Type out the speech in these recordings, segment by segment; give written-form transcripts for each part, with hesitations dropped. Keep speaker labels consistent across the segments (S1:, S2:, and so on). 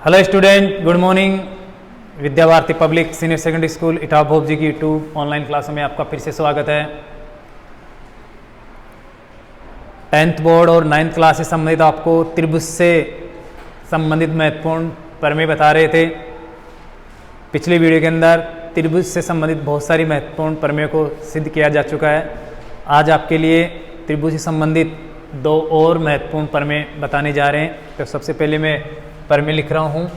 S1: Hello student, good morning. Vidya Bharati public senior secondary school Etawah Bhopji की YouTube online क्लासों में आपका फिर से स्वागत है। 10th बोर्ड और 9th क्लास से संबंधित आपको त्रिभुज से संबंधित महत्वपूर्ण प्रमेय बता रहे थे। पिछले वीडियो के अंदर त्रिभुज से संबंधित बहुत सारी महत्वपूर्ण प्रमेय को सिद्ध किया जा चुका है। आज आपके लिए त्रिभुज से संबंधित दो और महत्वपूर्ण प्रमेय बताने जा रहे हैं। तो सबसे पहले मैं प्रमेय लिख रहा हूँ।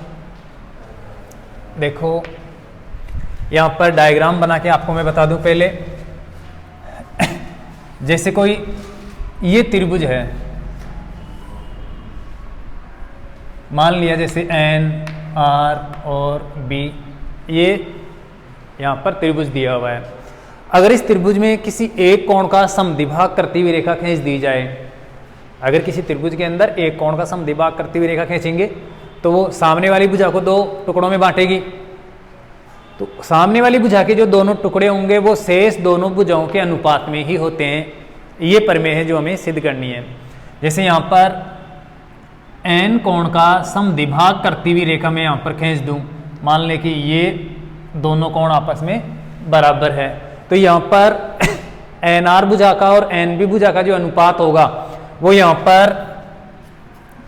S1: देखो यहाँ पर डायग्राम बना के आपको मैं बता दूं। पहले जैसे कोई ये त्रिभुज है, मान लिया जैसे एन आर और बी, ये यहाँ पर त्रिभुज दिया हुआ है। अगर इस त्रिभुज में किसी एक कोण का समद्विभाग करती हुई रेखा खींच दी जाए, अगर किसी त्रिभुज के अंदर एक कोण का समद्विभाग करती हुई रेखा खींचेंगे तो वो सामने वाली भुजा को दो टुकड़ों में बांटेगी। तो सामने वाली भुजा के जो दोनों टुकड़े होंगे वो शेष दोनों भुजाओं के अनुपात में ही होते हैं। ये प्रमेय है जो हमें सिद्ध करनी है। जैसे यहाँ पर एन कोण का समद्विभाग करती हुई रेखा में यहाँ पर खींच दूं, मान लें कि ये दोनों कोण आपस में बराबर है, तो यहाँ पर एन आर भुजा का और एन बी भुजा का जो अनुपात होगा वो यहाँ पर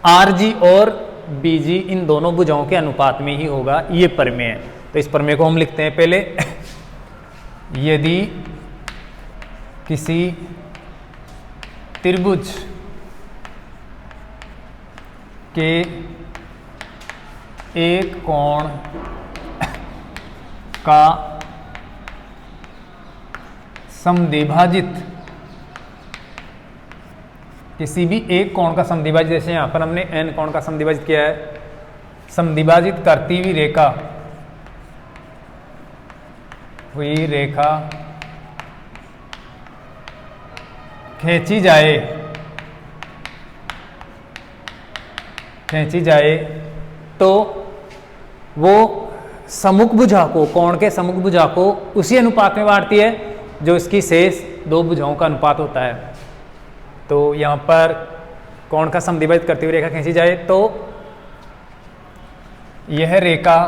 S1: आर जी और बीजी इन दोनों भुजाओं के अनुपात में ही होगा। ये प्रमेय है। तो इस प्रमेय को हम लिखते हैं पहले। यदि किसी त्रिभुज के एक कोण का समद्विभाजित, किसी भी एक कोण का समद्विभाजित, जैसे यहाँ पर हमने एन कोण का समद्विभाजित किया है, समद्विभाजित करती हुई रेखा खींची जाए तो वो सम्मुख भुजा को, कोण के सम्मुख भुजा को उसी अनुपात में बांटती है जो इसकी शेष दो भुजाओं का अनुपात होता है। तो यहाँ पर कोण का समद्विभाजित करती हुई रेखा खींची जाए तो यह रेखा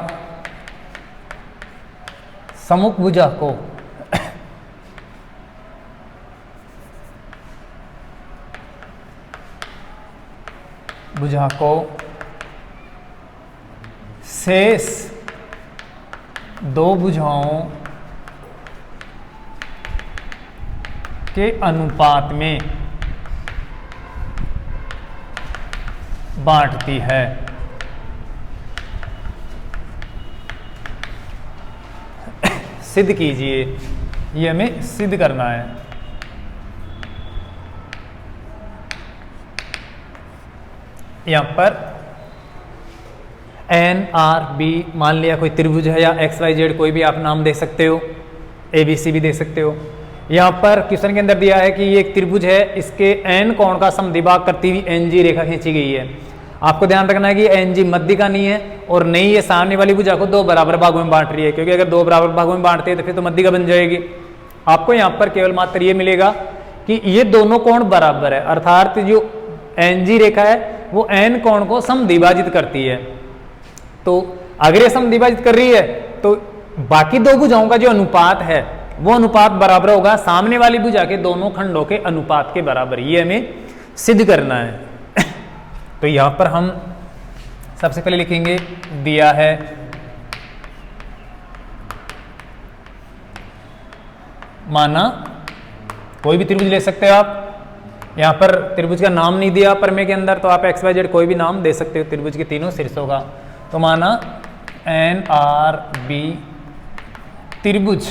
S1: सम्मुख भुजा को शेष दो भुजाओं के अनुपात में बांटती है। सिद्ध कीजिए, ये हमें सिद्ध करना है। यहां पर एन आर बी मान लिया कोई त्रिभुज है, या एक्स वाई जेड कोई भी आप नाम दे सकते हो, ए बी सी भी दे सकते हो। यहाँ पर क्वेश्चन के अंदर दिया है कि ये एक त्रिभुज है, इसके एन कोण का समद्विभाग करती हुई एन जी रेखा खींची गई है। आपको ध्यान रखना है कि एन जी मध्य का नहीं है और नहीं ये सामने वाली भुजा को दो बराबर भागों में बांट रही है, क्योंकि अगर दो बराबर भागों में बांटते हैं तो फिर तो मध्य का बन जाएगी। आपको यहाँ पर केवल मात्र ये मिलेगा कि ये दोनों कोण बराबर है, अर्थात जो एन जी रेखा है वो एन कोण को समद्विभाजित करती है। तो अगर ये समद्विभाजित कर रही है तो बाकी दो भुजाओं का जो अनुपात है वो अनुपात बराबर होगा सामने वाली भुजा के दोनों खंडों के अनुपात के बराबर। ये हमें सिद्ध करना है। तो यहां पर हम सबसे पहले लिखेंगे, दिया है माना, कोई भी त्रिभुज ले सकते हो आप। यहां पर त्रिभुज का नाम नहीं दिया प्रमेय के अंदर, तो आप एक्स वाई जेड कोई भी नाम दे सकते हो त्रिभुज के तीनों शीर्षों का। तो माना एन आर बी त्रिभुज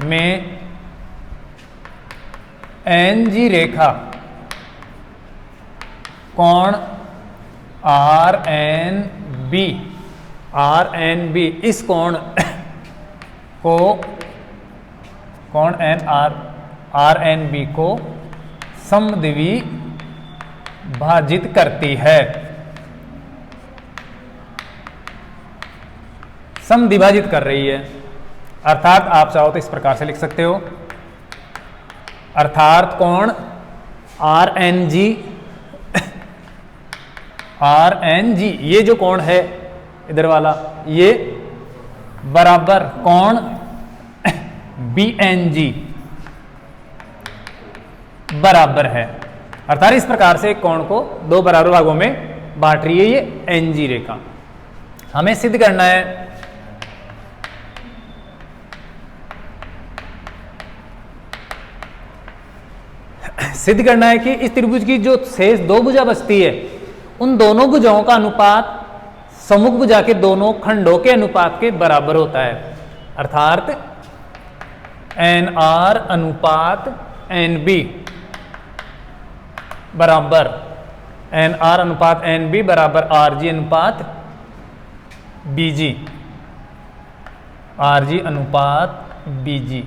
S1: में एन जी रेखा कोण आर एन बी, इस कोण को, कोण आर एन बी को समद्विभाजित करती है। समद्विभाजित कर रही है, अर्थात आप चाहो तो इस प्रकार से लिख सकते हो, अर्थात कोण R N G R N G, ये जो कोण है इधर वाला, ये बराबर कोण बी एन जी बराबर है। अर्थात इस प्रकार से कोण को दो बराबर भागों में बांट रही है ये एन जी रेखा। हमें सिद्ध करना है कि इस त्रिभुज की जो शेष दो भुजा बचती है, उन दोनों भुजाओं का अनुपात सम्मुख भुजा के दोनों खंडों के अनुपात के बराबर होता है। अर्थात एन आर अनुपात एन बी बराबर एन आर अनुपात एन बी बराबर आर जी अनुपात बी जी, आर जी अनुपात बी जी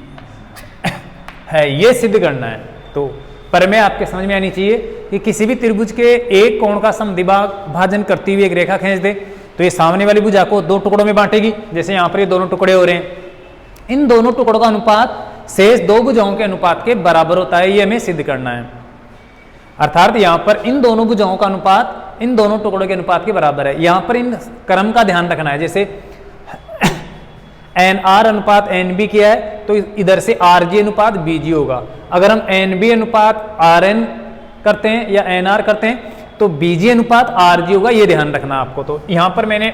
S1: है, ये सिद्ध करना है। तो प्रमेय आपके समझ में आनी चाहिए कि किसी भी त्रिभुज के एक कोण का समद्विभाग भाजन करती हुई एक रेखा खींच दे तो ये सामने वाली भुजा को दो टुकड़ों में बांटेगी। जैसे यहां पर ये दोनों टुकड़े हो रहे हैं, इन दोनों टुकड़ों का अनुपात शेष दो भुजाओं के अनुपात के बराबर होता है, ये हमें सिद्ध करना है। अर्थात यहां पर इन दोनों भुजाओं का अनुपात इन दोनों टुकड़ों के अनुपात के बराबर है। यहां पर इन क्रम का ध्यान रखना है। जैसे एन आर अनुपात एन बी किया है तो इधर से आर जी अनुपात बी जी होगा। अगर हम एन बी अनुपात आर एन करते हैं या एन आर करते हैं तो बी जी अनुपात आर जी होगा, ये ध्यान रखना आपको। तो यहां पर मैंने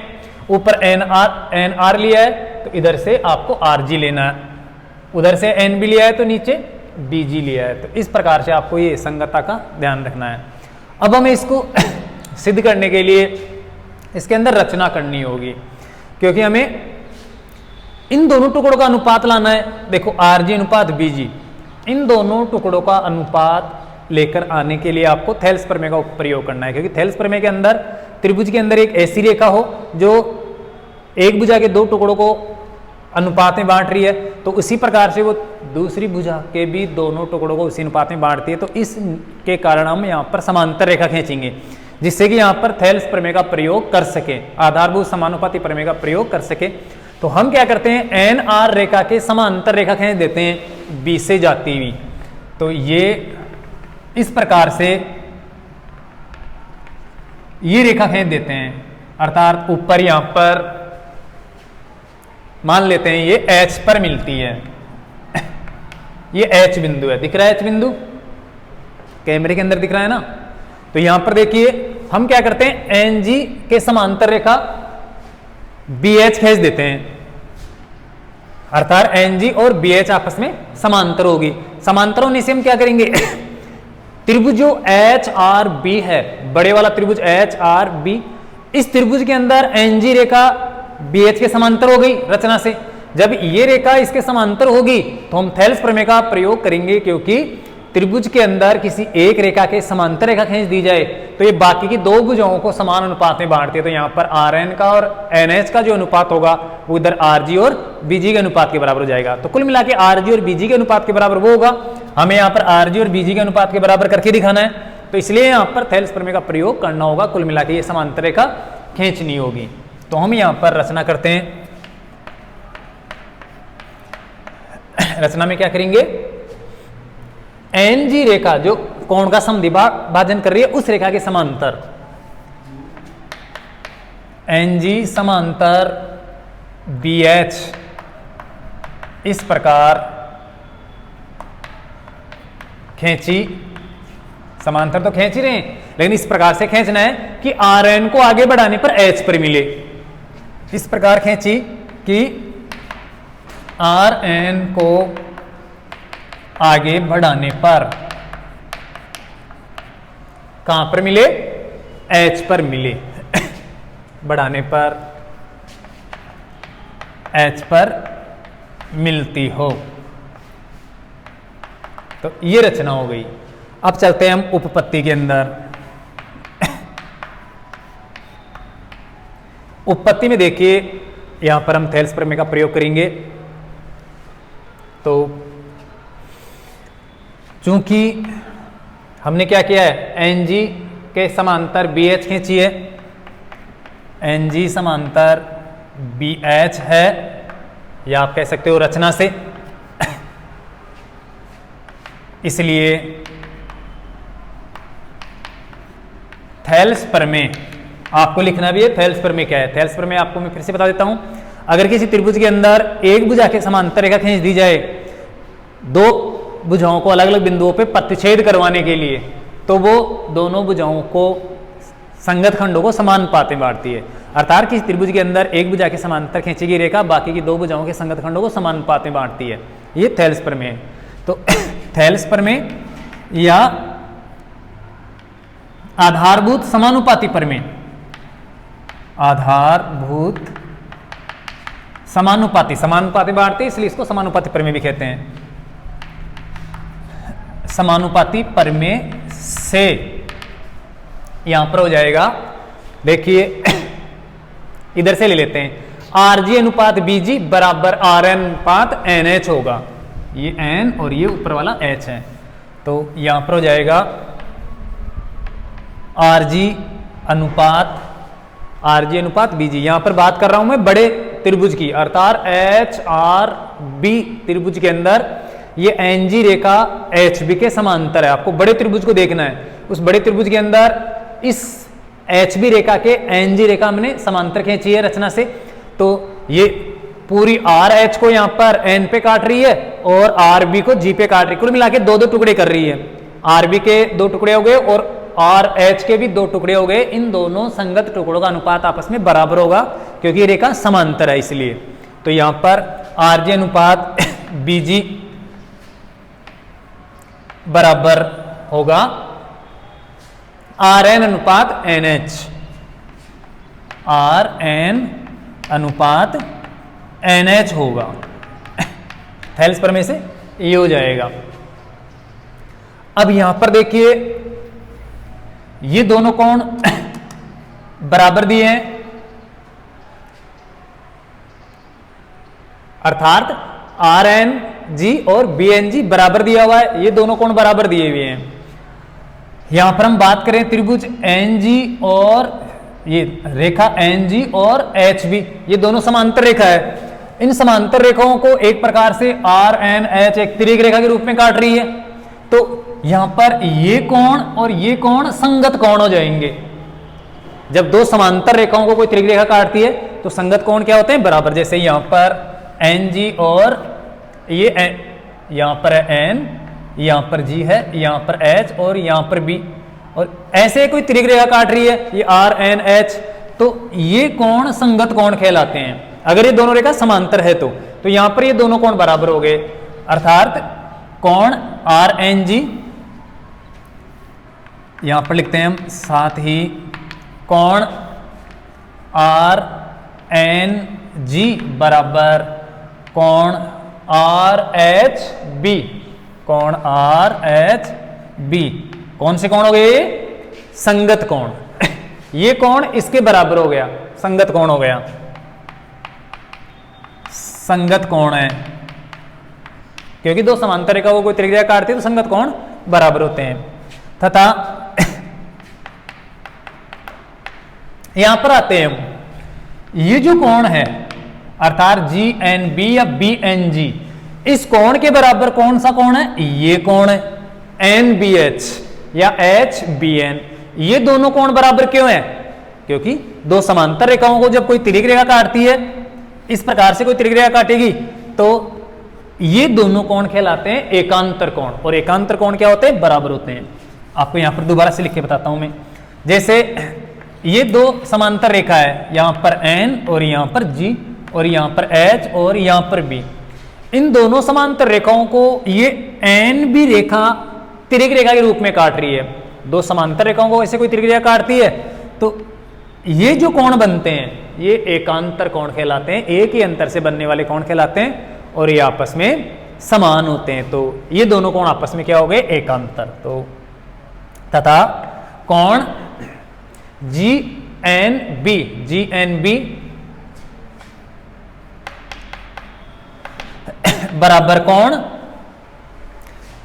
S1: ऊपर एन आर लिया है तो इधर से आपको आर जी लेना है, उधर से एन बी लिया है तो नीचे बी जी लिया है। तो इस प्रकार से आपको ये संगतता का ध्यान रखना है। अब हमें इसको सिद्ध करने के लिए इसके अंदर रचना करनी होगी, क्योंकि हमें इन दोनों टुकड़ों का अनुपात लाना है। देखो आर जी अनुपात बी जी, इन दोनों टुकड़ों का अनुपात लेकर आने के लिए आपको थेल्स प्रमेय का प्रयोग करना है, क्योंकि थेल्स प्रमेय के अंदर त्रिभुज के अंदर एक ऐसी रेखा हो जो एक भुजा के दो टुकड़ों को अनुपात में बांट रही है, तो उसी प्रकार से वो दूसरी भुजा के भी दोनों टुकड़ों को उसी अनुपात में बांटती है। तो इसके कारण हम यहाँ पर समांतर रेखा खींचेंगे, जिससे कि यहाँ पर थेल्स प्रमेय का प्रयोग कर सके, आधारभूत समानुपाती प्रमेय का प्रयोग कर सके। तो हम क्या करते हैं, एन आर रेखा के समांतर रेखा खींच देते हैं बी से जाती हुई। तो ये इस प्रकार से ये रेखा खींच देते हैं। अर्थात ऊपर यहां पर मान लेते हैं ये एच पर मिलती है, ये एच बिंदु है, दिख रहा है एच बिंदु कैमरे के अंदर दिख रहा है ना। तो यहां पर देखिए हम क्या करते हैं, एन जी के समांतर रेखा बी एच खींच देते हैं। अर्थात एन जी और बी एच आपस में समांतर होगी। समांतर होने से हम क्या करेंगे, त्रिभुज जो एच आर बी है, बड़े वाला त्रिभुज एच आर बी, इस त्रिभुज के अंदर एन जी रेखा बी एच के समांतर हो गई रचना से। जब ये रेखा इसके समांतर होगी तो हम थेल्स प्रमेय का प्रयोग करेंगे, क्योंकि त्रिभुज के अंदर किसी एक रेखा के समांतर रेखा खींच दी जाए तो ये बाकी की दो भुजाओं को समान अनुपात में बांटती है। तो यहाँ पर आर एन का और एन एच का जो अनुपात होगा वो इधर आर जी और बी जी के अनुपात के बराबर हो जाएगा। तो कुल मिला के आर जी और बी जी के अनुपात के बराबर वो होगा। हमें यहाँ पर आर जी और बी जी के अनुपात के बराबर करके दिखाना है, तो इसलिए यहाँ पर थेल्स प्रमेय का प्रयोग करना होगा। कुल मिला के ये समांतर रेखा खींचनी होगी। तो हम यहाँ पर रचना करते हैं। रचना में क्या करेंगे, एन जी रेखा जो कोण का समद्विभाग भाजन कर रही है उस रेखा के समांतर एन जी समांतर बी एच इस प्रकार खींची। समांतर तो खींच ही रहे हैं, लेकिन इस प्रकार से खींचना है कि आर एन को आगे बढ़ाने पर एच पर मिले। इस प्रकार खींची कि आर एन को आगे बढ़ाने पर कहां पर मिले, एच पर मिले। बढ़ाने पर एच पर मिलती हो। तो ये रचना हो गई। अब चलते हैं हम उपपत्ति के अंदर। उपपत्ति में देखिए यहां पर हम थेल्स प्रमेय का प्रयोग करेंगे। तो चूंकि हमने क्या किया है, एन जी के समांतर बी एच खींची है, एन जी समांतर बी एच है, या आप कह सकते हो रचना से। इसलिए थेल्स प्रमेय आपको लिखना भी है थेल्स प्रमेय क्या है। थेल्स प्रमेय आपको मैं फिर से बता देता हूं। अगर किसी त्रिभुज के अंदर एक भुजा के समांतर रेखा खींच दी जाए दो भुजाओं को अलग अलग बिंदुओं पे प्रतिच्छेद करवाने के लिए, तो वो दोनों भुजाओं को संगत खंडों को समानुपात में बांटती है। अर्थात किसी त्रिभुज के अंदर एक भुजा के समांतर खींची गई रेखा बाकी की दो भुजाओं के संगत खंडों को समानुपात में बांटती है। ये थेल्स प्रमेय है। तो थेल्स प्रमेय या आधारभूत समानुपाती प्रमेय, आधारभूत समानुपाती, समानुपाती बांटते इसलिए इसको समानुपाती प्रमेय भी कहते हैं। समानुपाती प्रमेय से यहां पर हो जाएगा, देखिए इधर से ले लेते हैं, आर जी अनुपात बी जी बराबर आर एन अनुपात एन एच होगा। ये एन और ये ऊपर वाला एच है, तो यहां पर हो जाएगा आर जी अनुपात बी जी। यहां पर बात कर रहा हूं मैं बड़े त्रिभुज की, अर्थात एच आर बी त्रिभुज के अंदर ये एन जी रेखा एच बी के समांतर है। आपको बड़े त्रिभुज को देखना है। उस बड़े त्रिभुज के अंदर इस एच बी रेखा के एन जी रेखा हमने समांतर खींची है रचना से, तो ये पूरी आर एच को यहां पर एन पे काट रही है और आर बी को जी पे काट रही है। कुल मिला के दो दो टुकड़े कर रही है। आर बी के दो टुकड़े हो गए और आर एच के भी दो टुकड़े हो गए। इन दोनों संगत टुकड़ों का अनुपात आपस में बराबर होगा क्योंकि ये रेखा समांतर है इसलिए। तो यहां पर आर जी अनुपात बी जी बराबर होगा आर एन अनुपात एन एच, आर एन अनुपात एन एच होगा। थेल्स प्रमेय से ये हो जाएगा। अब यहां पर देखिए ये दोनों कोण बराबर दिए हैं, अर्थात आर एन जी और बी एन जी बराबर दिया हुआ है। ये दोनों कोण बराबर दिए हुए हैं। यहां पर हम बात करें त्रिभुज एन जी और ये रेखा एन जी और एच बी, ये दोनों समांतर रेखा है। इन समांतर रेखाओं को एक प्रकार से आर एन एच एक तिर्यक रेखा के रूप में काट रही है। तो यहां पर ये कोण और ये कोण संगत कोण हो जाएंगे। जब दो समांतर रेखाओं को कोई तिर्यक रेखा काटती है तो संगत कोण क्या होते हैं? बराबर। जैसे यहां पर एन जी और ये यहां पर है एन, यहां पर जी है, यहां पर एच और यहां पर बी, और ऐसे कोई तिर्यक रेखा काट रही है ये आर एन एच, तो ये कोण संगत कोण कहलाते हैं। अगर ये दोनों रेखा समांतर है तो यहां पर ये दोनों कोण बराबर हो गए, अर्थात कोण आर एन जी, यहां पर लिखते हैं हम, साथ ही कोण आर एन जी बराबर कोण आर एच बी, कोण आर एच बी। कौन से कोण हो गए? संगत कोण। ये कोण इसके बराबर हो गया, संगत कोण हो गया, संगत कोण है। क्योंकि दो समांतर रेखा को कोई तिर्यक रेखा काटती है तो संगत कोण बराबर होते हैं। तथा यहां पर आते हैं हम, ये जो कोण है अर्थात जी एन बी या बी एन जी, इस कोण के बराबर कौन सा कोण है? ये कोण है एन बी एच या एच बी एन। ये दोनों कोण बराबर क्यों है? क्योंकि दो समांतर रेखाओं को जब कोई तिर्यक रेखा काटती है, इस प्रकार से कोई तिर्यक रेखा काटेगी, तो ये दोनों कोण कहलाते हैं एकांतर कोण। और एकांतर कोण क्या होते हैं? बराबर होते हैं। आपको यहां पर दोबारा से लिख के बताता हूं मैं। जैसे ये दो समांतर रेखा है, यहां पर एन और यहां पर जी और यहां पर एच और यहां पर बी। इन दोनों समांतर रेखाओं को ये एन बी रेखा तिर्यक रेखा के रूप में काट रही है। दो समांतर रेखाओं को ऐसे कोई तिर्यक रेखा काटती है तो ये जो कोण बनते हैं ये एकांतर कोण कहलाते हैं। एक ही अंतर से बनने वाले कोण कहलाते हैं और ये आपस में समान होते हैं। तो ये दोनों कोण आपस में क्या हो गए? एकांतर। तो तथा कोण G N B, G N B बराबर कोण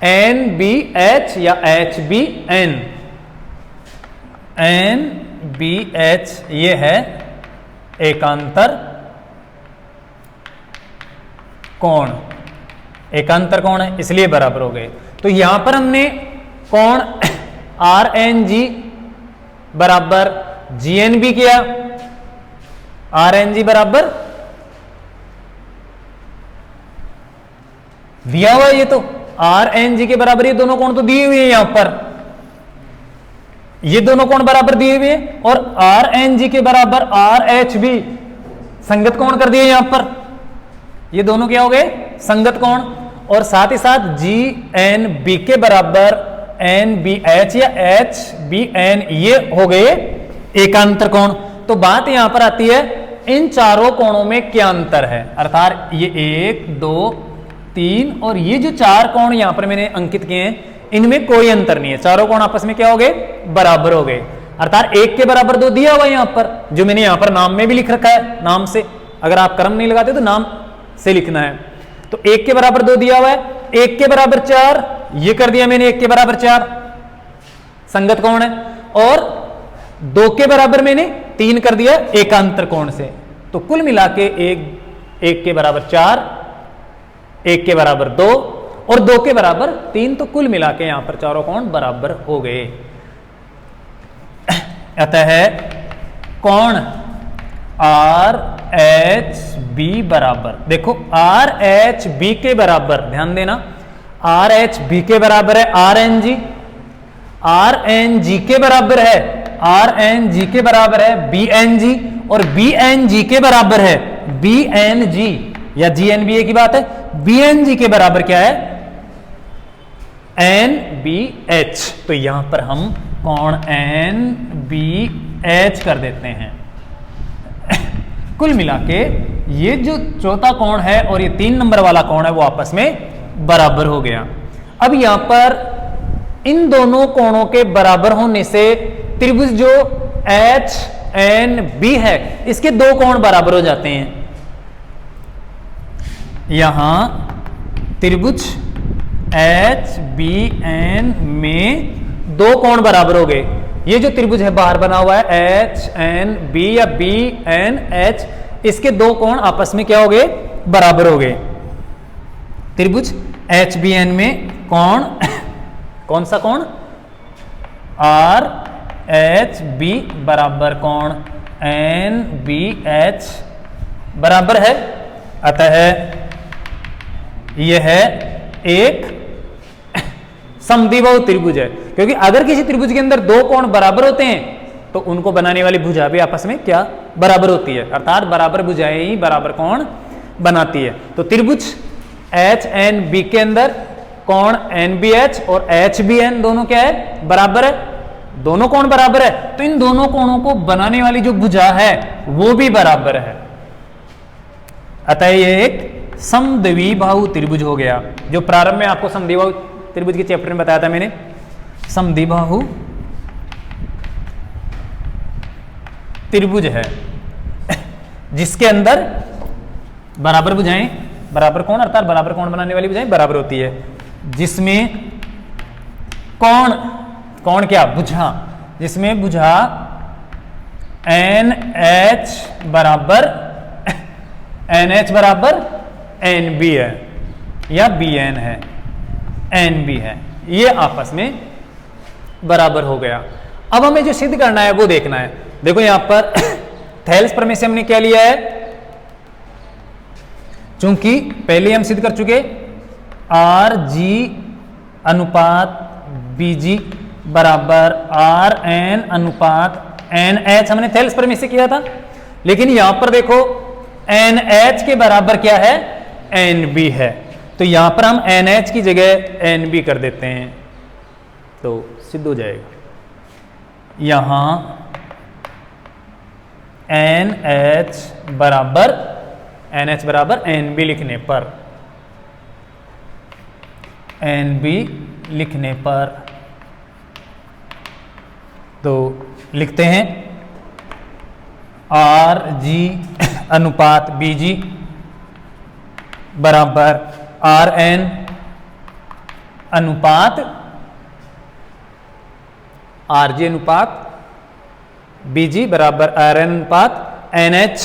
S1: एन बी एच या H B N, N B H ये है एकांतर कोण, एकांतर कोण है इसलिए बराबर हो गए। तो यहां पर हमने कोण आर एन जी बराबर GNB किया, RNG बराबर दिया हुआ है, ये तो RNG के बराबर ये दोनों कोण तो दिए हुए हैं यहां पर, ये दोनों कोण बराबर दिए हुए हैं, और RNG के बराबर RHB संगत कोण कर दिए यहां पर, ये दोनों क्या हो गए संगत कोण, और साथ ही साथ GNB के बराबर NBH या HBN ये हो गए एकांतर कोण। तो बात यहां पर आती है इन चारों कोणों में क्या अंतर है, अर्थात ये 1 2 3 और ये जो 4 कोण यहां पर मैंने अंकित किए हैं इनमें कोई अंतर नहीं है, चारों कोण आपस में क्या हो गए बराबर हो गए, अर्थात 1 के बराबर 2 दिया हुआ यहां पर, जो मैंने यहां पर नाम में भी लिख रखा है, नाम से अगर आप क्रम नहीं लगाते तो नाम से लिखना है, तो 1 के बराबर 2 दिया हुआ है, 1 के बराबर 4 ये कर दिया मैंने, 1 के बराबर 4 संगत कोण है, और 2 के बराबर मैंने 3 कर दिया एकांतर कोण से, तो कुल मिला के 1 के बराबर 4, 1 के बराबर 2 और 2 के बराबर 3, तो कुल मिला के यहां पर चारों कोण बराबर हो गए। अतः कोण RHB बराबर, देखो RHB के बराबर, ध्यान देना RHB के बराबर है RNG, RNG के बराबर है RNG के बराबर है BNG, और BNG के बराबर है BNG या GNBA की बात है, BNG के बराबर क्या है NBH, तो यहां पर हम कोण NBH कर देते हैं। कुल मिला के ये जो चौथा कोण है और ये 3 नंबर वाला कोण है वो आपस में बराबर हो गया। अब यहां पर इन दोनों कोणों के बराबर होने से त्रिभुज जो HNB है इसके 2 कोण बराबर हो जाते हैं। यहां त्रिभुज HBN में 2 कोण बराबर हो गए, ये जो त्रिभुज है बाहर बना हुआ है HNB या BNH, इसके 2 कोण आपस में क्या हो गए बराबर हो गए। त्रिभुज HBN में कोण कौन सा कोण RHB बराबर कोण NBH बराबर है, अतः यह एक समद्विबाहु त्रिभुज है, क्योंकि अगर किसी त्रिभुज के अंदर 2 कोण बराबर होते हैं तो उनको बनाने वाली भुजा भी आपस में क्या बराबर होती है, अर्थात बराबर भुजाएं ही बराबर कोण बनाती है। तो त्रिभुज HNB के अंदर कोण NBH और HBN दोनों क्या है बराबर है, दोनों कोण बराबर है, तो इन दोनों कोणों को बनाने वाली जो भुजा है वो भी बराबर है, अतः यह एक समद्विबाहु त्रिभुज हो गया। जो प्रारंभ में आपको समद्विबाहु त्रिभुज के चैप्टर में बताया था मैंने, समद्विबाहु त्रिभुज है जिसके अंदर बराबर भुजाएं, बराबर कोण अर्थात बराबर कोण बनाने वाली भुजाएं बराबर होती है, जिसमें कोण क्या भुजा, जिसमें भुजा NH बराबर NB है या BN है NB है, ये आपस में बराबर हो गया। अब हमें जो सिद्ध करना है वो देखना है। देखो यहां पर थेल्स प्रमेय से हमने क्या लिया है, चूंकि पहले हम सिद्ध कर चुके RG अनुपात BG बराबर RN अनुपात NH, हमने थेल्स प्रमेय से किया था, लेकिन यहां पर देखो NH के बराबर क्या है NB है, तो यहां पर हम NH की जगह NB कर देते हैं तो सिद्ध हो जाएगा। यहां NH बराबर NB लिखने पर तो लिखते हैं RG अनुपात BG बराबर RN अनुपात RG अनुपात BG बराबर RN अनुपात NH,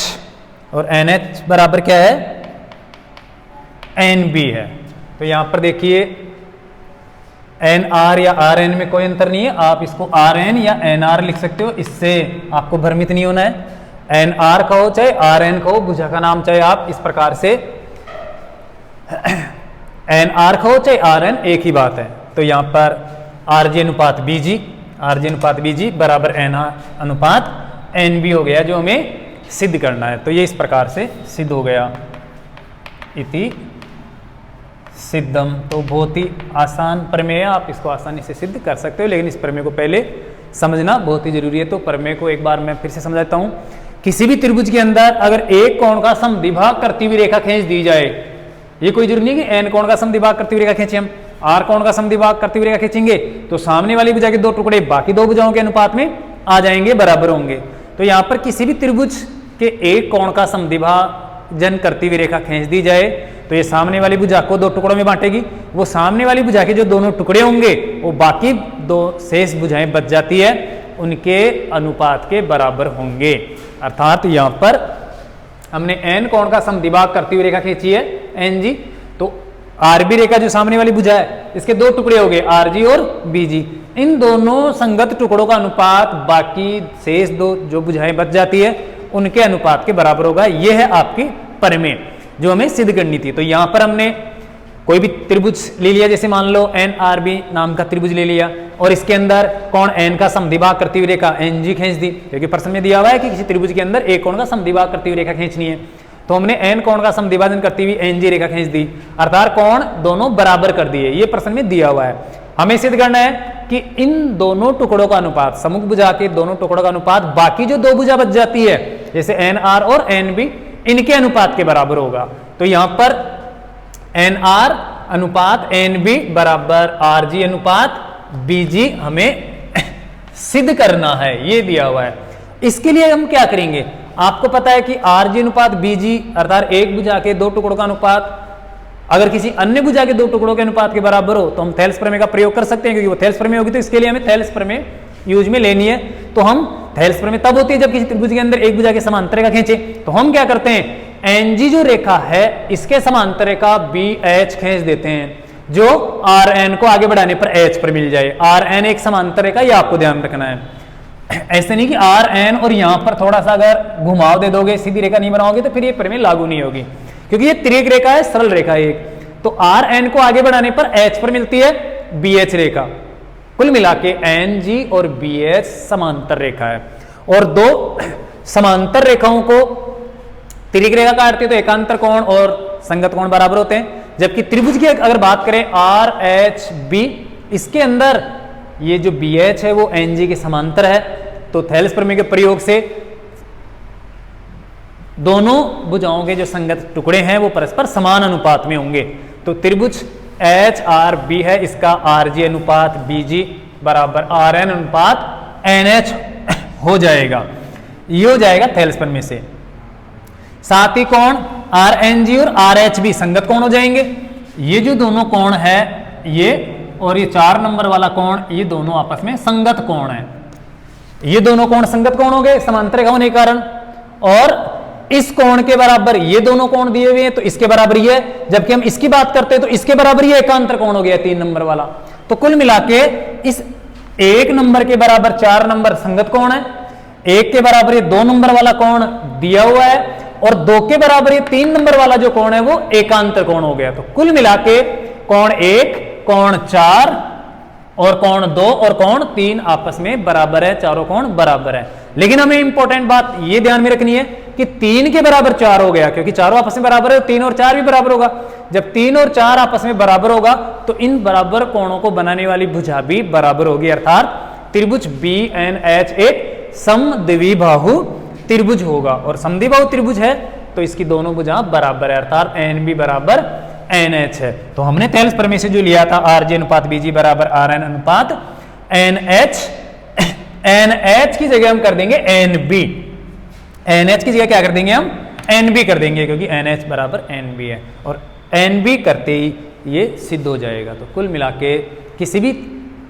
S1: और NH बराबर क्या है NB है। तो यहां पर देखिए एन आर या आर एन में कोई अंतर नहीं है, आप इसको आर एन या एन आर लिख सकते हो, इससे आपको भ्रमित नहीं होना है। एन आर कहो चाहे आर एन कहो, भुजा का नाम चाहे आप इस प्रकार से एन आर कहो चाहे आर एन, एक ही बात है। तो यहाँ पर आर जी अनुपात बी जी, आर जी अनुपात बी जी बराबर एन आर अनुपात एन बी हो गया, जो हमें सिद्ध करना है। तो ये इस प्रकार से सिद्ध हो गया, इति सिद्धम। तो बहुत ही आसान प्रमेय है, आप इसको आसानी से सिद्ध कर सकते हो, लेकिन इस प्रमेय को पहले समझना बहुत ही जरूरी है। तो प्रमेय को एक बार मैं फिर से समझाता हूं। किसी भी त्रिभुज के अंदर अगर एक कोण का समद्विभाग करती हुई रेखा खींच दी जाए, ये कोई जरूरी नहीं कि एन कोण का समद्विभाग करती हुई रेखा खींचे, हम आर कोण का समद्विभाग करती हुई रेखा खींचेंगे तो सामने वाली भुजा के दो टुकड़े बाकी दो भुजाओं के अनुपात में आ जाएंगे, बराबर होंगे। तो यहाँ पर किसी भी त्रिभुज के एक कोण का समद्विभाजन करती हुई रेखा खींच दी जाए तो ये सामने वाली भुजा को दो टुकड़ों में बांटेगी, वो सामने वाली भुजा के जो दोनों टुकड़े होंगे वो बाकी दो शेष भुजाएं बच जाती है, उनके अनुपात के बराबर होंगे। अर्थात यहाँ पर हमने एन कोण का समद्विभाग करती हुई रेखा खींची है एन जी, तो आर बी रेखा जो सामने वाली भुजा है इसके दो टुकड़े हो गए आर जी और बी जी, इन दोनों संगत टुकड़ों का अनुपात बाकी शेष दो जो भुजाएं बच जाती है उनके अनुपात के बराबर होगा। यह है आपकी प्रमेय जो हमें सिद्ध करनी थी। तो यहां पर हमने कोई भी त्रिभुज ले लिया, जैसे मान लो एन आर बी नाम का त्रिभुज ले लिया और इसके अंदर कोण एन का समद्विभाग करती हुई रेखा एन जी खींच दी, क्योंकि प्रश्न में दिया हुआ है कि किसी त्रिभुज के अंदर एक कोण का समद्विभाग करती हुई रेखा खींचनी है। तो हमने एन कोण का समद्विभाजन करती हुई एन जी रेखा खींच दी, अर्थात कोण दोनों बराबर कर दिए, ये प्रश्न में दिया हुआ है। हमें सिद्ध करना है कि इन दोनों टुकड़ों का अनुपात, सम्मुख भुजा के दोनों टुकड़ों का अनुपात बाकी जो दो भुजा बच जाती है जैसे एन आर और एन बी, इनके अनुपात के बराबर होगा। तो यहां पर एन आर अनुपात एन बी बराबर आर जी अनुपात बी जी हमें सिद्ध करना है, ये दिया हुआ है। इसके लिए हम क्या करेंगे, आपको पता है कि आर जी अनुपात बी जी अर्थात एक भुजा के दो टुकड़ों का अनुपात अगर किसी अन्य भुजा के दो टुकड़ों के अनुपात के बराबर हो तो हम थेल्स प्रमेय का प्रयोग कर सकते हैं, क्योंकि वो थेल्स प्रमेय होगी तो इसके लिए हमें थेल्स प्रमेय यूज में लेनी है। तो हम थेल्स प्रमेय तब होती है जब किसी त्रिभुज के अंदर एक भुजा के समांतर रेखा खींचे, तो हम क्या करते हैं, एन जी जो रेखा है इसके समांतर रेखा बी एच खींच देते हैं जो आर एन को आगे बढ़ाने पर एच पर मिल जाए। आर एन एक समांतर रेखा, ये आपको ध्यान रखना है। ऐसे नहीं कि आर एन और यहां पर थोड़ा सा अगर घुमाव दे दोगे, सीधी रेखा नहीं बनाओगे तो फिर ये प्रमेय लागू नहीं होगी, क्योंकि ये तिर्यक रेखा है, सरल रेखा है एक। तो आर एन को आगे बढ़ाने पर एच पर मिलती है बी एच रेखा। कुल मिला के एन जी और बी एच समांतर रेखा है, और दो समांतर रेखाओं को तिर्यक रेखा काटते तो एकांतर कोण और संगत कोण बराबर होते हैं। जबकि त्रिभुज की अगर बात करें आर एच बी, इसके अंदर ये जो बी एच है वो एन जी के समांतर है, तो थेल्स प्रमेय के प्रयोग से दोनों भुजाओं के जो संगत टुकड़े हैं वो परस्पर समान अनुपात में होंगे। तो त्रिभुज एच आर बी है, इसका आर जी अनुपात बी जी बराबर आर एन अनुपात एन एच हो जाएगा, ये हो जाएगा थेल्स प्रमेय से। साथ ही कोण आर एन जी और आर एच बी संगत कोण हो जाएंगे। ये जो दोनों कोण है ये और ये 4 नंबर वाला कोण, ये दोनों आपस में संगत कोण है। ये दोनों कोण संगत कोण हो गए समांतर रेखा होने के कारण, और इस कोण के बराबर ये दोनों कोण दिए हुए हैं तो इसके बराबर ये है, जबकि हम इसकी बात करते हैं तो इसके बराबर ये एकांतर कोण हो गया 3 नंबर वाला। तो कुल मिला के इस 1 नंबर के बराबर 4 नंबर संगत कोण है, 1 के बराबर ये 2 नंबर वाला कोण दिया हुआ है, और 2 के बराबर ये 3 नंबर वाला जो कोण है वो एकांतर कोण हो गया। तो कुल मिला के कोण 1, कोण 4 और कोण 2 और कोण 3 आपस में बराबर है, चारों कोण बराबर है। लेकिन हमें इंपॉर्टेंट बात ये ध्यान में रखनी है कि 3 के बराबर 4 हो गया, क्योंकि चारों आपस में बराबर है, 3 और 4 भी बराबर होगा। जब 3 और 4 आपस में बराबर होगा तो इन बराबर कोणों को बनाने वाली भुजा भी बराबर होगी, अर्थात त्रिभुज बी एन एच एक समद्विबाहु त्रिभुज होगा। और समद्विबाहु त्रिभुज है तो इसकी दोनों भुजा बराबर है, अर्थात एन बी बराबर एन एच है। तो हमने थेल्स प्रमेय से जो लिया था आर जी अनुपात बी जी बराबर आर एन अनुपात एन एच, एन एच की जगह हम कर देंगे एन बी, एन एच की जगह क्या कर देंगे हम एन बी कर देंगे, क्योंकि एन एच बराबर एन बी है, और एन बी करते ही ये सिद्ध हो जाएगा। तो कुल मिला के किसी भी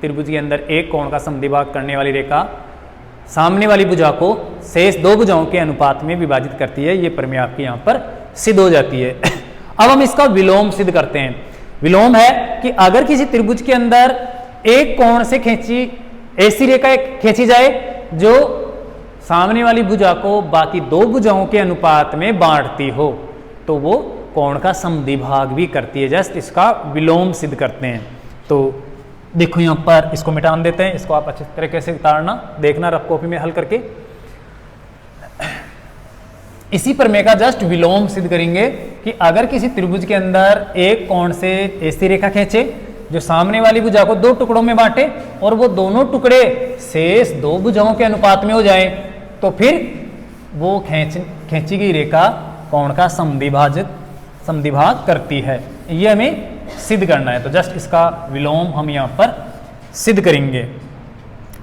S1: त्रिभुज के अंदर एक कोण का समद्विभाग करने वाली रेखा सामने वाली भुजा को शेष दो भुजाओं के अनुपात में विभाजित करती है, ये प्रमेय आपकी यहाँ पर सिद्ध हो जाती है। अब हम इसका विलोम सिद्ध करते हैं। विलोम है कि अगर किसी त्रिभुज के अंदर एक कोण से खींची ऐसी रेखा खींची जाए जो सामने वाली भुजा को बाकी दो भुजाओं के अनुपात में बांटती हो, तो वो कोण का समद्विभाग भी करती है। जस्ट इसका विलोम सिद्ध करते हैं। तो देखो यहां पर इसको मिटान देते हैं, इसको आप अच्छे तरीके से उतारना, देखना रफ कॉपी में हल करके। इसी प्रमेय का जस्ट विलोम सिद्ध करेंगे कि अगर किसी त्रिभुज के अंदर एक कोण से ऐसी रेखा खींचे जो सामने वाली भुजा को दो टुकड़ों में बांटे और वो दोनों टुकड़े शेष दो भुजाओं के अनुपात में हो जाए, तो फिर वो खींची गई रेखा कोण का समद्विभाग करती है। ये हमें सिद्ध करना है। तो जस्ट इसका विलोम हम यहाँ पर सिद्ध करेंगे।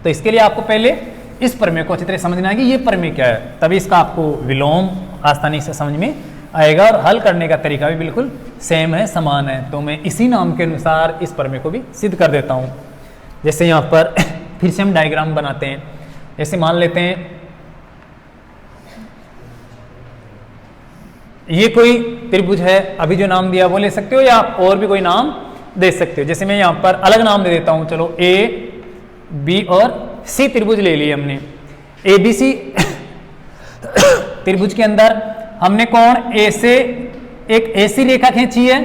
S1: तो इसके लिए आपको पहले इस प्रमेय को अच्छी तरह समझना है कि ये प्रमेय क्या है, तभी इसका आपको विलोम आसानी से समझ में आएगा और हल करने का तरीका भी बिल्कुल सेम है, समान है। तो मैं इसी नाम के अनुसार इस प्रमेय को भी सिद्ध कर देता हूँ। जैसे यहाँ पर फिर से हम डायग्राम बनाते हैं। जैसे मान लेते हैं ये कोई त्रिभुज है, अभी जो नाम दिया वो ले सकते हो या आप और भी कोई नाम दे सकते हो। जैसे मैं यहाँ पर अलग नाम दे देता हूँ, चलो ए बी और सी त्रिभुज ले लिए हमने। ए बी सी त्रिभुज के अंदर हमने कोण ए से एक ऐसी रेखा खींची है,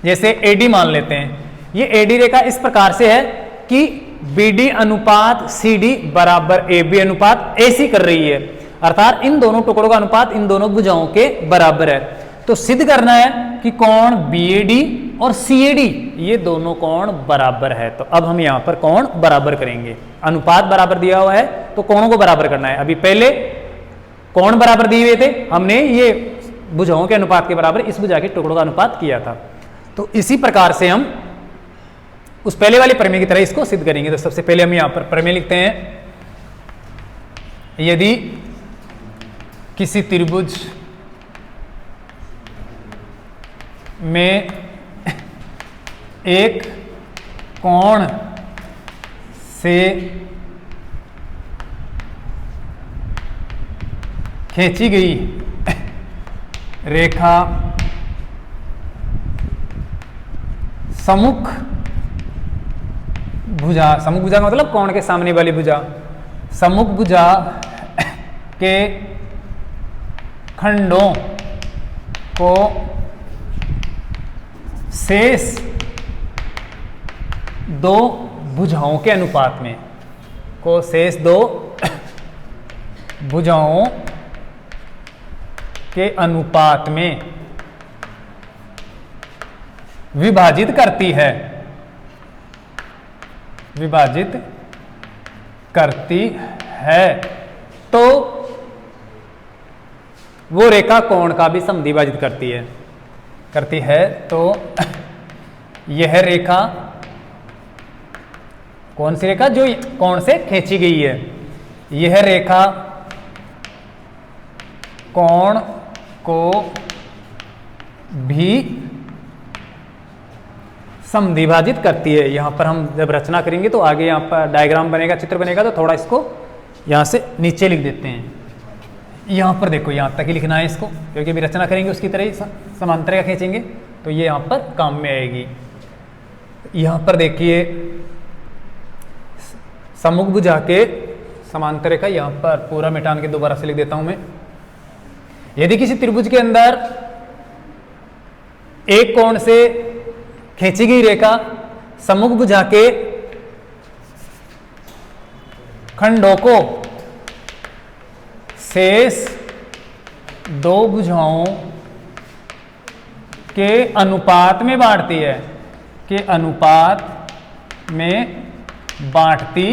S1: जैसे एडी मान लेते हैं। ये एडी रेखा इस प्रकार से है कि बीडी अनुपात सीडी बराबर ए बी अनुपात एसी कर रही है, अर्थात इन दोनों टुकड़ों का अनुपात इन दोनों भुजाओं के बराबर है। तो सिद्ध करना है कि कोण बीएडी और सीएडी ये दोनों कोण बराबर है। तो अब हम यहाँ पर कोण बराबर करेंगे। अनुपात बराबर दिया हुआ है तो कोणों को बराबर करना है। अभी पहले कोण बराबर दिए हुए थे, हमने ये भुजाओं के अनुपात के बराबर इस भुजा के टुकड़ों का अनुपात किया था। तो इसी प्रकार से हम उस पहले वाले प्रमेय की तरह इसको सिद्ध करेंगे। तो सबसे पहले हम यहाँ पर प्रमेय लिखते हैं। यदि किसी त्रिभुज में एक कोण से खींची गई रेखा सम्मुख भुजा का मतलब कोण के सामने वाली भुजा, सम्मुख भुजा के खंडों को शेष दो भुजाओं के अनुपात में शेष दो भुजाओं के अनुपात में विभाजित करती है, तो वो रेखा कोण का भी समद्विभाजित करती है। तो यह रेखा, कौन सी रेखा, जो कोण से खींची गई है, यह रेखा कोण को भी समद्विभाजित करती है। यहां पर हम जब रचना करेंगे तो आगे यहां पर डायग्राम बनेगा, चित्र बनेगा, तो थोड़ा इसको यहां से नीचे लिख देते हैं। यहाँ पर देखो, यहाँ तक ही लिखना है इसको, क्योंकि अभी रचना करेंगे उसकी तरह ही समांतर रेखा खींचेंगे तो ये यहाँ पर काम में आएगी। यहाँ पर देखिए सम्मुख भुजा के समांतर रेखा, यहाँ पर पूरा मिटान के दोबारा से लिख देता हूं मैं। यदि किसी त्रिभुज के अंदर एक कोण से खींची गई रेखा सम्मुख भुजा के खंडों को शेष दो भुजाओं के अनुपात में बांटती है, के अनुपात में बांटती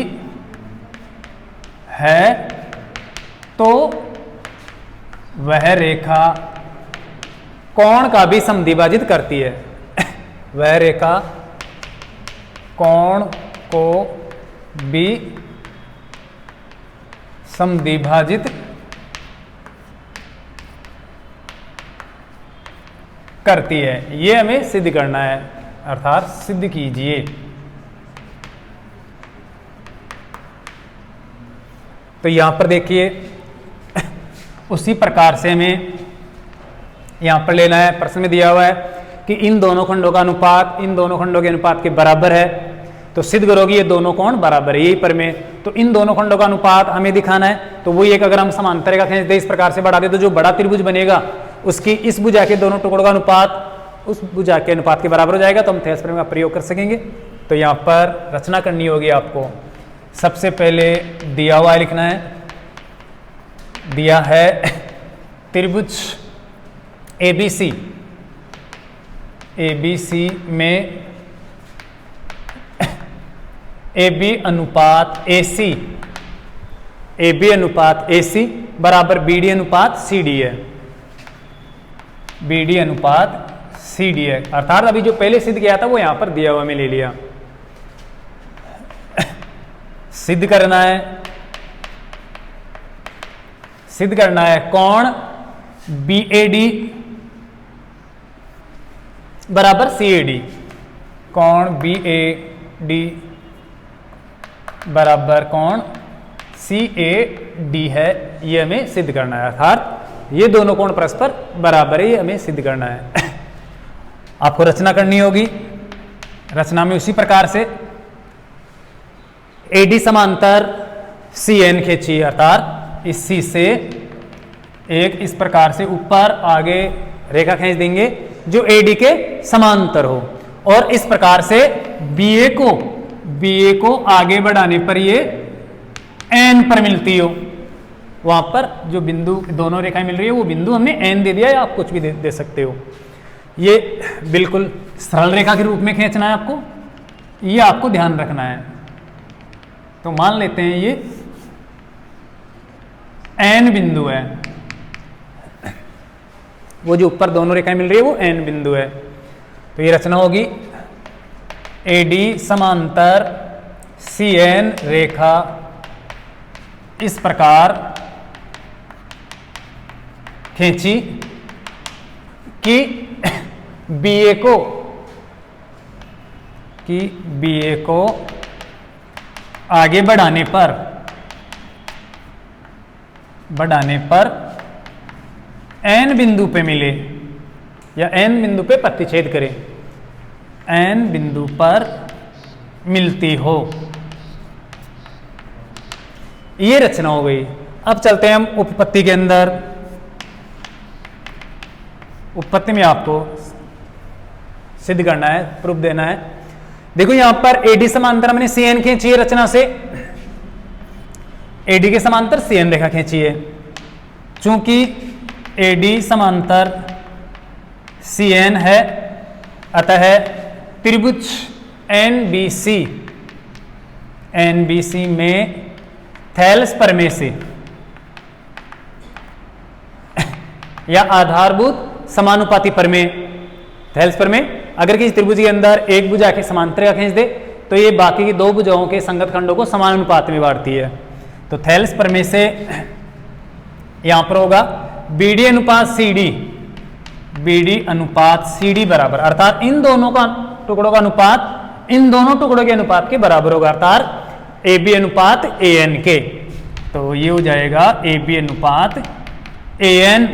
S1: है, तो वह रेखा कोण का भी समद्विभाजित करती है। वह रेखा कोण को भी समद्विभाजित करती है। ये हमें सिद्ध करना है, अर्थात सिद्ध कीजिए। तो यहां पर देखिए उसी प्रकार से हमें यहां पर लेना है। प्रश्न में दिया हुआ है कि इन दोनों खंडों का अनुपात इन दोनों खंडों के अनुपात के बराबर है। तो सिद्ध करोगे ये दोनों कोण बराबर है, यही प्रमेय। तो इन दोनों खंडों का अनुपात हमें दिखाना है, तो वही एक अगर हम समांतर रेखा खींच दे, इस प्रकार से बढ़ा दे, तो जो बड़ा त्रिभुज बनेगा उसकी इस भुजा के दोनों टुकड़ों का अनुपात उस भुजा के अनुपात के बराबर हो जाएगा, तो हम थेल्स प्रमेय का प्रयोग कर सकेंगे। तो यहाँ पर रचना करनी होगी आपको। सबसे पहले दिया हुआ लिखना है, दिया है त्रिभुज ABC, ABC में AB अनुपात AC, AB अनुपात AC बराबर BD अनुपात CD है, BD अनुपात CD है। अर्थात अभी जो पहले सिद्ध किया था वो यहां पर दिया हुआ में ले लिया। सिद्ध करना है कोण BAD बराबर CAD, कोण BAD बराबर कोण CAD है, ये हमें सिद्ध करना है। अर्थात ये दोनों कोण परस्पर बराबर है, ये हमें सिद्ध करना है। आपको रचना करनी होगी। रचना में उसी प्रकार से AD समांतर CN खींची, अर्थात इस C से एक इस प्रकार से ऊपर आगे रेखा खींच देंगे जो AD के समांतर हो, और इस प्रकार से BA को आगे बढ़ाने पर ये N पर मिलती हो, वहां पर जो बिंदु दोनों रेखाएं मिल रही है वो बिंदु हमने N दे दिया, या आप कुछ भी दे सकते हो। ये बिल्कुल सरल रेखा के रूप में खींचना है आपको, ये आपको ध्यान रखना है। तो मान लेते हैं ये N बिंदु है, वो जो ऊपर दोनों रेखाएं मिल रही है वो N बिंदु है। तो ये रचना होगी AD समांतर CN रेखा इस प्रकार खींची कि BA को आगे बढ़ाने पर N बिंदु पे मिले, या N बिंदु पे प्रतिच्छेद करें, N बिंदु पर मिलती हो। ये रचना हो गई। अब चलते हैं हम उपपत्ति के अंदर। उपपत्ति में आपको सिद्ध करना है, प्रूफ देना है। देखो यहां पर AD समांतर हमने CN खींची है, रचना से AD के समांतर CN रेखा खींची है। चूंकि AD समांतर CN है, अतः त्रिभुज NBC में थेल्स प्रमेय से या आधारभूत समानुपाती प्रमेय, थेल्स प्रमेय अगर किसी त्रिभुज के अंदर एक भुजा के समांतर रेखा खींच दे तो ये बाकी की दो भुजाओं के संगत खंडों को समान अनुपात में बांटती है। तो थेल्स प्रमेय से यहां पर होगा BD अनुपात CD बराबर, अर्थात इन दोनों का टुकड़ों का अनुपात इन दोनों टुकड़ों के अनुपात के बराबर होगा, अर्थात AB अनुपात AN के। तो ये हो जाएगा AB अनुपात AN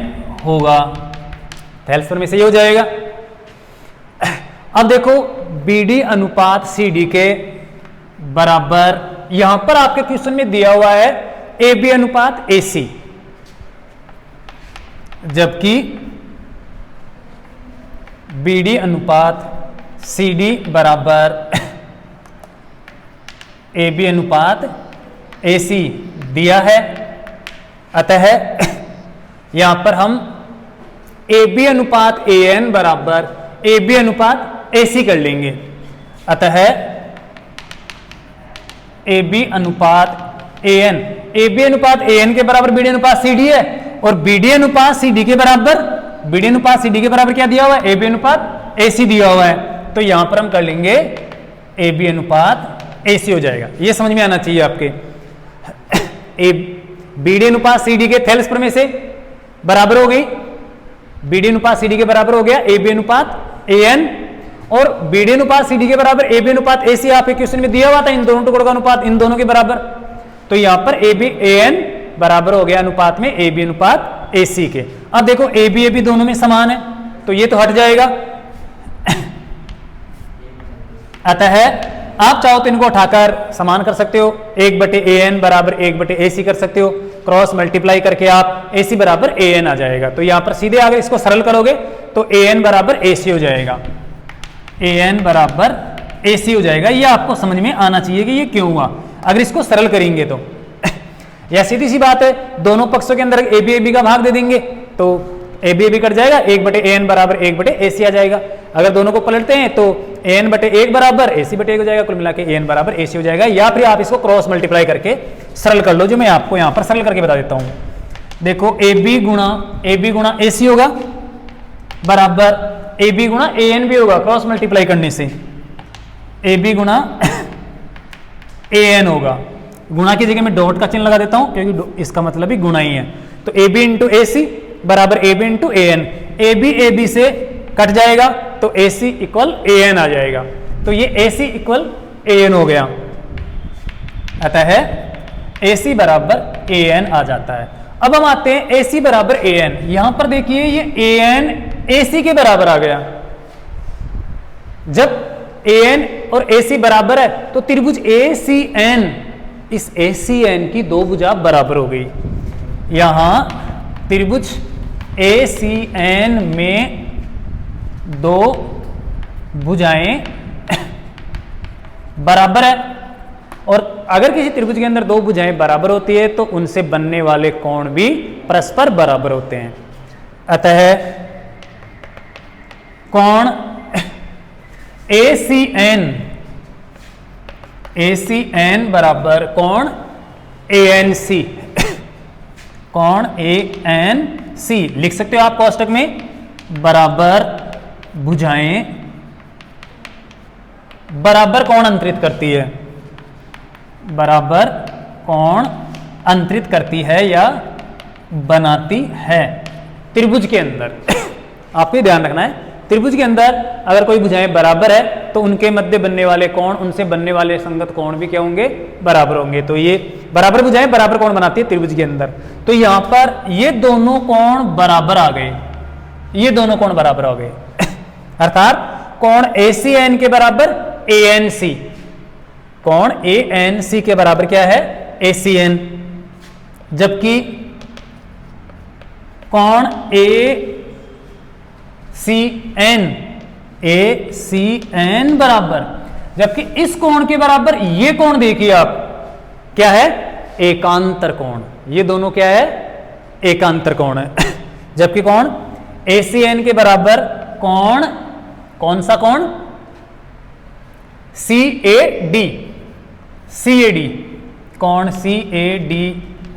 S1: होगा, थेल्स प्रमेय से ये हो जाएगा। अब देखो BD अनुपात CD के बराबर, यहां पर आपके क्वेश्चन में दिया हुआ है AB अनुपात AC, जबकि BD अनुपात CD बराबर AB अनुपात AC दिया है। अतः यहां पर हम AB अनुपात AN बराबर AB अनुपात AC कर लेंगे। अतः AB अनुपात AN के बराबर BD अनुपात CD है, और BD अनुपात CD के बराबर क्या दिया हुआ है? AB अनुपात AC दिया हुआ है। तो यहां पर हम कर लेंगे AB अनुपात AC हो जाएगा। ये समझ में आना चाहिए आपके। BD अनुपात CD के थेल्स प्रमेय से बराबर हो गई, BD अनुपात CD के बराबर हो गया AB अनुपात AN, और BD अनुपात CD के बराबर AB अनुपात AC आपके क्वेश्चन में दिया हुआ था, इन दोनों टुकड़ों का अनुपात इन दोनों के बराबर। तो यहां पर AB AN बराबर हो गया अनुपात में AB अनुपात AC के। अब देखो AB दोनों में समान है, तो ये तो हट जाएगा। अतः आप चाहो तो इनको उठाकर समान कर सकते हो, 1/an बराबर 1/ac कर सकते हो, क्रॉस मल्टीप्लाई करके आप ac बराबर an आ जाएगा। तो यहां पर सीधे अगर इसको सरल करोगे तो an बराबर ac हो जाएगा, an बराबर ac हो जाएगा। ये आपको समझ में आना चाहिए कि ये क्यों हुआ अगर इसको सरल करेंगे तो। यह सीधी सी बात है, दोनों पक्षों के अंदर ab का भाग दे देंगे तो ab कट जाएगा, 1/an बराबर 1/ac आ जाएगा। अगर दोनों को पलटते हैं तो an/1 बराबर ac/1 हो जाएगा, कुल मिला के an बराबर ac हो जाएगा। या फिर आप इसको क्रॉस मल्टीप्लाई करके सरल कर लो, जो मैं आपको यहाँ पर सरल करके बता देता हूँ। देखो ab गुणा ac होगा बराबर ab गुणा an भी होगा, क्रॉस मल्टीप्लाई करने से ab गुणा an होगा। गुणा की जगह में डॉट का चिन्ह लगा देता हूं क्योंकि इसका मतलब ही गुणा ही है। तो ab इंटू ac बराबर ab इंटू an, ab से कट जाएगा तो ac इक्वल an आ जाएगा। तो ये ac इक्वल an हो गया, अतः ac बराबर an आ जाता है। अब हम आते हैं ac बराबर an। यहां पर देखिए ये an ac के बराबर आ गया। जब an और ac बराबर है तो त्रिभुज ACN, इस ACN की दो भुजा बराबर हो गई। यहां त्रिभुज ACN में दो भुजाएं बराबर है, और अगर किसी त्रिभुज के अंदर दो भुजाएं बराबर होती है तो उनसे बनने वाले कोण भी परस्पर बराबर होते हैं। अतः कोण ACN बराबर कोण ANC, कोण ANC लिख सकते हो आप कोष्टक में, बराबर भुजाएं बराबर कोण अंतरित करती है, बराबर कोण अंतरित करती है या बनाती है त्रिभुज के अंदर। आपको ध्यान रखना है, त्रिभुज के अंदर अगर कोई भुजाएं बराबर है तो उनके मध्य बनने वाले कोण, उनसे बनने वाले संगत कोण भी क्या होंगे, बराबर होंगे। तो ये बराबर भुजाएं बराबर कोण बनाती है त्रिभुज के अंदर। तो यहां पर ये दोनों कोण बराबर आ गए, ये दोनों कोण बराबर हो गए, अर्थात कोण ACN के बराबर ANC, कोण ANC के बराबर क्या है, ACN, जबकि कोण ACN बराबर, जबकि इस कोण के बराबर ये कोण देखिए आप क्या है, एकांतर कोण। ये दोनों क्या है, एकांतर कोण है। जबकि कोण ACN के बराबर कोण, कौन सा कोण, CAD, कोण CAD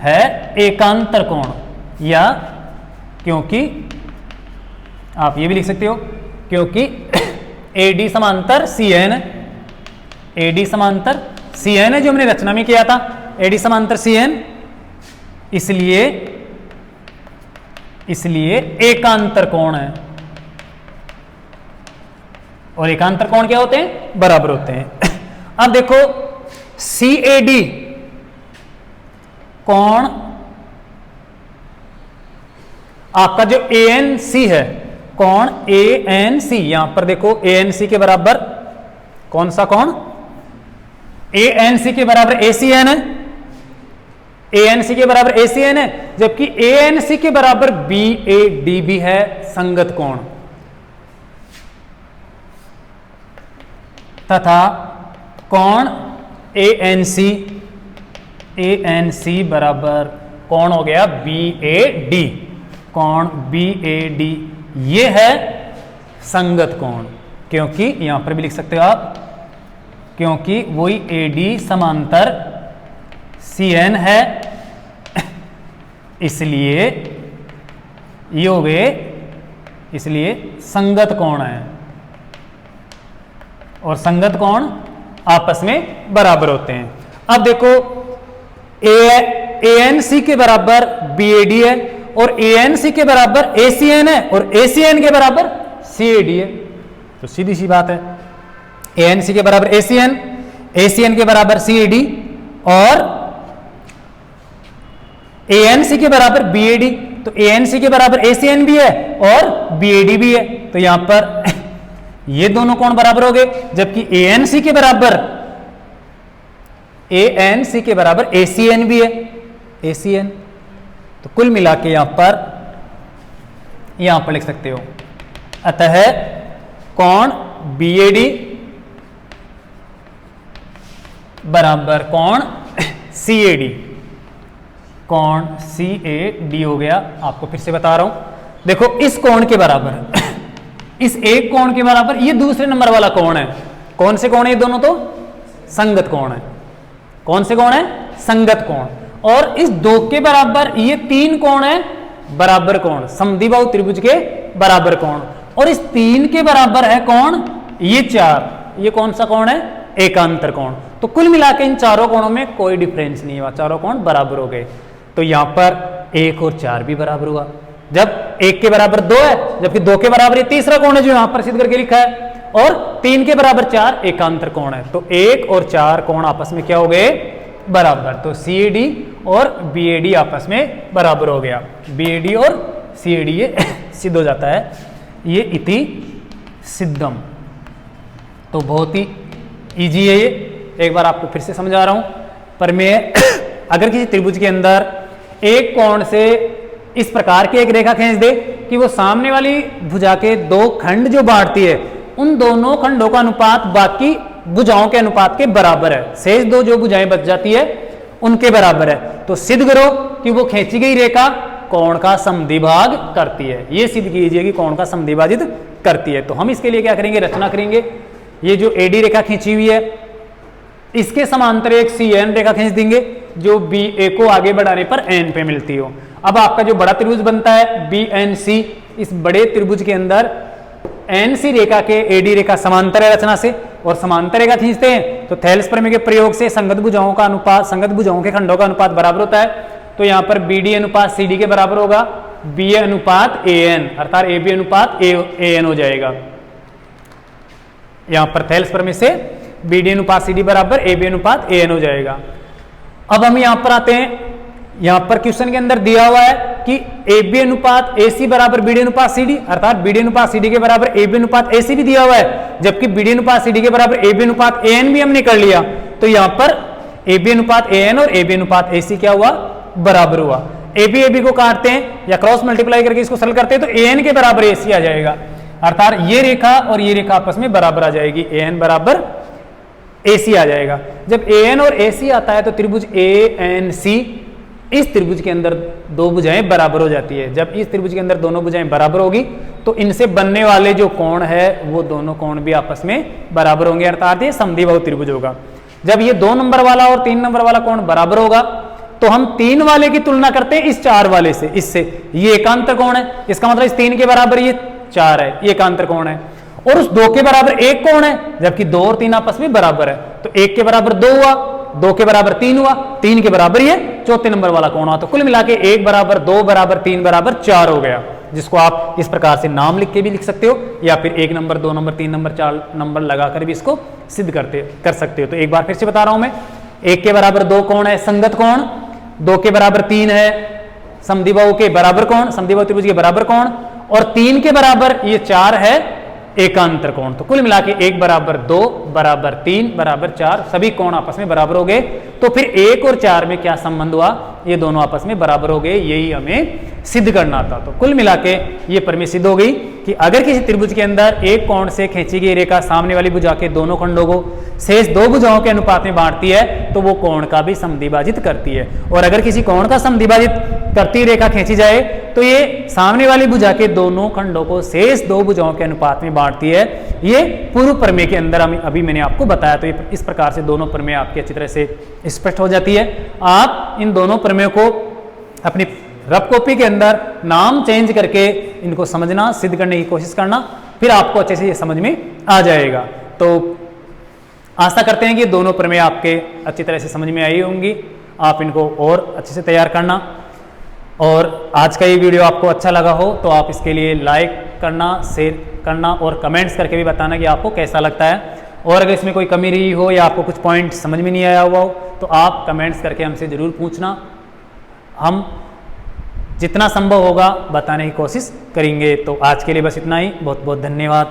S1: है एकांतर कोण, या क्योंकि आप ये भी लिख सकते हो क्योंकि AD समांतर CN, AD समांतर CN है जो हमने रचना में किया था, AD समांतर CN, इसलिए एकांतर कोण है। और एकांतर कोण क्या होते हैं, बराबर होते हैं। अब देखो CAD कोण आपका जो ANC है, कोण ANC, यहां पर देखो ANC के बराबर कौन सा कोण, ANC के बराबर ACN है, ANC के बराबर ACN है, जबकि ANC के बराबर BAD भी है संगत कोण, तथा कोण ANC बराबर कोण हो गया BAD, कोण BAD ये है संगत कोण, क्योंकि यहां पर भी लिख सकते हो आप, क्योंकि वही AD समांतर CN है, इसलिए ये हो गए, इसलिए संगत कोण है, और संगत कोण आपस में बराबर होते हैं। अब देखो ANC के बराबर BAD है, और ANC के बराबर ACN है, और ACN के बराबर CAD है। तो सीधी सी बात है, ANC के बराबर ACN, ACN के बराबर CAD, और ANC के बराबर BAD। तो ANC के बराबर ACN भी है और BAD भी है, तो यहां पर ये दोनों कोण बराबर हो गए। जबकि ANC के बराबर ANC के बराबर ACN भी है, ACN। तो कुल मिला के यहां पर लिख सकते हो, अतः कोण BAD बराबर कोण CAD, कोण CAD हो गया। आपको फिर से बता रहा हूं, देखो इस कोण के बराबर, इस एक कोण के बराबर ये दूसरे नंबर वाला कोण है। कौन से कोण है ये दोनों? तो संगत कोण है। कौन से कोण है? संगत कोण। और इस 2 के बराबर ये 3 कोण है बराबर कोण, समद्विबाहु त्रिभुज के बराबर कोण। और इस 3 के बराबर है कौन? ये 4। ये कौन सा कोण है? एकांतर कोण। तो कुल मिलाकर इन चारों कोणों में कोई डिफरेंस नहीं हुआ, चारों कोण बराबर हो गए। तो यहां पर 1 और 4 भी बराबर हुआ। जब 1 के बराबर 2 है, जबकि 2 के बराबर ये तीसरा कोण है जो यहां पर सिद्ध करके लिखा है, और 3 के बराबर 4 एकांतर कोण है। तो 1 और 4 कोण आपस में क्या हो गए? बराबर। तो CAD और BAD आपस में बराबर हो गया। BAD और CAD ये सिद्ध हो जाता है, ये इति सिद्धम। तो बहुत ही इजी है ये, एक बार आपको फिर से समझा रहा हूं। प्रमेय अगर किसी त्रिभुज के अंदर एक कोण से इस प्रकार की एक रेखा खींच दे कि वो सामने वाली भुजा के 2 खंड जो बांटती है, उन दोनों खंडों का अनुपात बाकी भुजाओं के अनुपात के बराबर है, शेष 2 जो भुजाएं बच जाती है उनके बराबर है, तो सिद्ध करो कि वो खींची गई रेखा कोण का समद्विभाग करती है। ये सिद्ध कीजिए कि कोण का समद्विभाजित करती है। तो हम इसके लिए क्या करेंगे? रचना करेंगे। ये जो AD रेखा खींची हुई है, इसके समांतर एक CN रेखा खींच देंगे जो BA को आगे बढ़ाने पर N पे मिलती हो। अब आपका जो बड़ा त्रिभुज बनता है BNC, इस बड़े त्रिभुज के अंदर NC रेखा के AD रेखा समांतर है रचना से, और समांतर रेखा खींचते हैं तो थेल्स प्रमेय के प्रयोग से संगत भुजाओं का अनुपात, संगत भुजाओं के खंडों का अनुपात बराबर होता है। तो यहाँ पर BD अनुपात CD के बराबर होगा, BA अनुपात AN, अर्थात AB अनुपात AN हो जाएगा। यहाँ पर थेल्स प्रमेय से BD अनुपात CD बराबर AB अनुपात AN हो जाएगा। अब हम यहाँ पर आते हैं, यहाँ पर क्वेश्चन के अंदर दिया हुआ है कि AB अनुपात AC बराबर BD अनुपात CD, अर्थात BD अनुपात CD के बराबर AB अनुपात AC भी दिया हुआ है, जबकि BD अनुपात CD के बराबर AB अनुपात AN भी हमने कर लिया। तो यहाँ पर AB अनुपात AN और AB अनुपात AC क्या हुआ? बराबर हुआ। AB को काटते हैं या क्रॉस मल्टीप्लाई करके इसको सरल करते हैं तो AN के बराबर AC आ जाएगा, अर्थात ये रेखा और ये रेखा आपस में बराबर आ जाएगी, AN बराबर AC आ जाएगा। जब AN और AC आता है तो त्रिभुज ANC, इस त्रिभुज के अंदर 2 भुजाएं बराबर हो जाती है। जब इस त्रिभुज के अंदर दोनों भुजाएं बराबर होगी तो इनसे बनने वाले जो कोण है वो दोनों कोण भी आपस में बराबर होंगे, अर्थात ये समद्विबाहु त्रिभुज होगा। जब ये 2 नंबर वाला और 3 नंबर वाला कोण बराबर होगा तो हम 3 वाले की तुलना करते हैं इस 4 वाले से, इससे ये एकांतर कोण है, इसका मतलब इस 3 के बराबर ये 4 है, ये एकांतर कोण है। और उस 2 के बराबर 1 कोण है, जबकि 2 और 3 आपस में बराबर है, तो 1 के बराबर 2 हुआ, 2 के बराबर 3 हुआ, 3 के बराबर ये चौथे नंबर वाला कोण हुआ। तो कुल मिला के 1 बराबर 2 बराबर 3 बराबर 4 हो गया, जिसको आप इस प्रकार से नाम लिख के भी लिख सकते हो, या फिर 1 नंबर 2 नंबर 3 नंबर 4 नंबर लगाकर भी इसको सिद्ध कर सकते हो। तो एक बार फिर से बता रहा हूं मैं, 1 के बराबर 2 कोण है संगत कोण, 2 के बराबर 3 है समद्विबाहु के बराबर कोण, समद्विबाहु त्रिभुज के बराबर कोण, और 3 के बराबर ये 4 है एकांतर कोण। तो कुल मिला के 1 बराबर 2 बराबर 3 बराबर 4 सभी कोण आपस में बराबर हो गए। तो फिर 1 और 4 में क्या संबंध हुआ? ये दोनों आपस में बराबर हो गए, यही हमें सिद्ध करना था। तो कुल मिला के ये प्रमेय सिद्ध हो गई कि अगर किसी त्रिभुज के अंदर एक कोण से खींची गई रेखा सामने वाली भुजा के दोनों खंडों को शेष 2 भुजाओं के अनुपात में बांटती है तो वो कोण का भी समद्विभाजित करती है। और अगर किसी कोण का समद्विभाजित करती रेखा खींची जाए तो ये सामने वाली भुजा के दोनों खंडों को शेष 2 भुजाओं के अनुपात में बांटती है। ये पूर्व प्रमेय के अंदर अभी मैंने आपको बताया। तो ये इस प्रकार से दोनों प्रमेय आपकी अच्छी तरह से स्पष्ट हो जाती है। आप इन दोनों प्रमेयों को अपनी रफ कॉपी के अंदर नाम चेंज करके इनको समझना, सिद्ध करने की कोशिश करना, फिर आपको अच्छे से ये समझ में आ जाएगा। तो आशा करते हैं कि दोनों प्रमेय आपके अच्छी तरह से समझ में आई होंगी। आप इनको और अच्छे से तैयार करना, और आज का ये वीडियो आपको अच्छा लगा हो तो आप इसके लिए लाइक करना, शेयर करना और कमेंट्स करके भी बताना कि आपको कैसा लगता है। और अगर इसमें कोई कमी रही हो या आपको कुछ पॉइंट समझ में नहीं आया हुआ हो तो आप कमेंट्स करके हमसे ज़रूर पूछना, हम जितना संभव होगा बताने की कोशिश करेंगे। तो आज के लिए बस इतना ही। बहुत बहुत धन्यवाद।